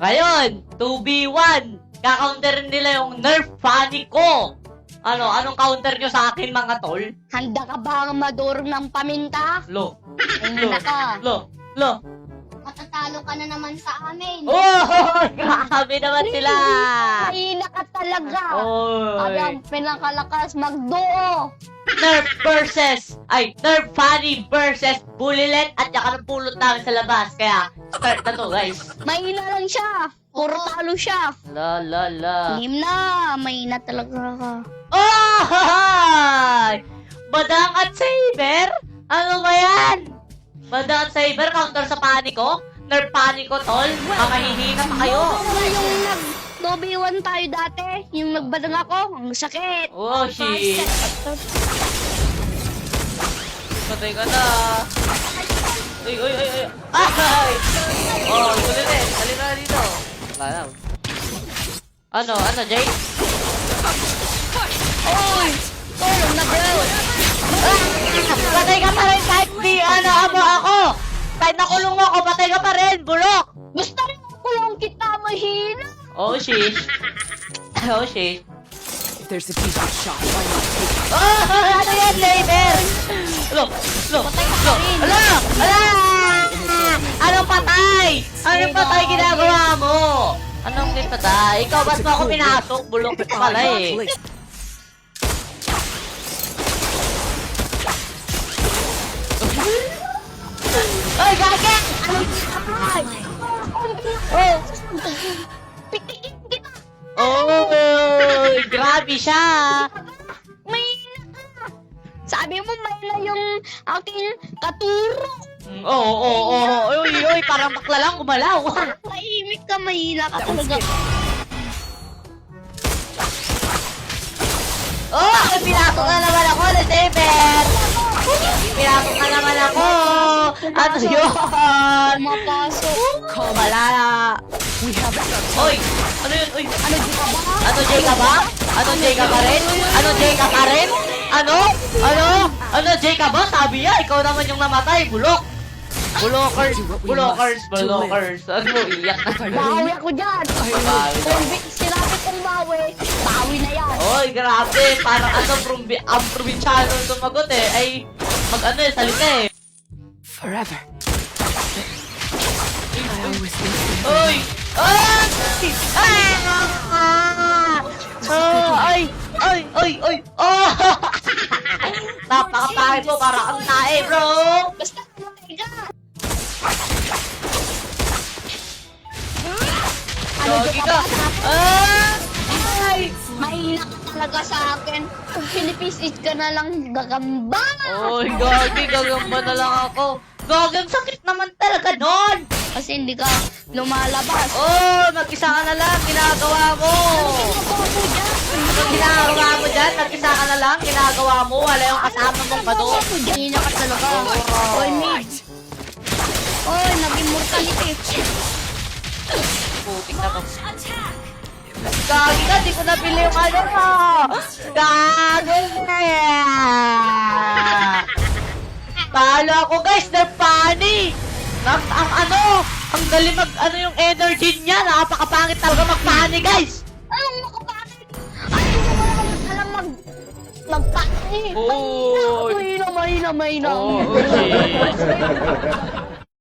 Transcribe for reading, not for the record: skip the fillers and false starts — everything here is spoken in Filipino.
Ngayon, 2v1. Kakaunter nila yung Nerf Panico. Anong counter nyo sa akin, mga tol? Handa ka ba madurog ng paminta? Lo. Handa ka. Lo. Matatalo ka na naman sa amin. Oh! Grabe naman sila! Mahina ka talaga. Oy! Ang pinakalakas magduo. Nerf Funny versus Bulilet at saka ng pulot namin sa labas. Kaya, start na to, guys. Mahina lang siya. Puro talo siya. La. Game na. Mahina talaga ka. Oh! Badang at Saber? Ano ba yan? Badang at Saber, counter sa Panico? Nerf Panico, tol? Makahihina pa kayo. Yung nag-2v1 tayo dati, yung nagbadang ako, ang sakit. Oh, shit. Patay ka na. Ay. Ay! Oh, Bulilet. Halika na dito. Wala na. Ano, Jay? Oy! Tulong na bro! Patay ka pa rin kahit di amo ako! Kahit nakulong mo ako, patay ka pa rin, bulok! Gusto rin mo kulong kita, mahina! Oh, shish. Oh, shish. If there's a decent shot, why not take it? Oh, ano yan, Saber? Lo! Ala! Anong patay? Anong patay ginagawa mo? Anong patay? Ikaw, ba't mo ako pinasok? Bulok ka pala eh. Congratulations. Ay, gagi! Ay! Oh! Pitikin kita! Oh, grabe siya! Mahina ka! Sabi mo, mahina yung aking katuro! Oo. Uy, parang bakla lang gumalaw. Mahimik ka, mahina ka talaga. Oh, pinasok na naman ako na Saber! Pinasok na naman ako! Ano yun? Mapasok. Wala. We have it. Oy! Ano yun? Uy! Ano di ka ba? Ano, Jay ka ba? Ano, Jay ka pa rin? Ano, Jay ka pa rin? Ano, Jay ka ba? Sabi niya, ikaw naman yung namatay, bulok! Bulokers! Ano mo, iyak na Bawi ako dyan! Bawi. Kung sinabi kong bawi, bawi na yan! Oy, grabe! Parang ang probinsyano sumagot eh, ay salita eh. Forever. I always think Oy! Oy! Oh! Napakapahit mo, para kang tae, bro! Basta namatay ka! Gogi ka! Ay! Mahina ka talaga sa akin. Kung pinipisit ka na lang, gagamba! Oy, Gogi, gagamba na lang ako. Gogi, ang sakit naman talaga nun! Kasi hindi ka lumalabas. Oh, mag-isa ka na lang, ginagawa mo! Anong ginagawa mo dyan? Mag-isa ka na lang, ginagawa mo, wala yung kasama mong kado. Mahina ka talaga. Oy, mid. Oy, nag-immortality. Putik na to. Gagi ka, di ko nabili yung ano mo! Gagi na! Talo ako guys, they're funny! Ang galing yung energy niya, napakapangit talaga mag-funny guys! Anong makapangit? Ano mo alam magpangit? Oy! Mahina. Oh, shit!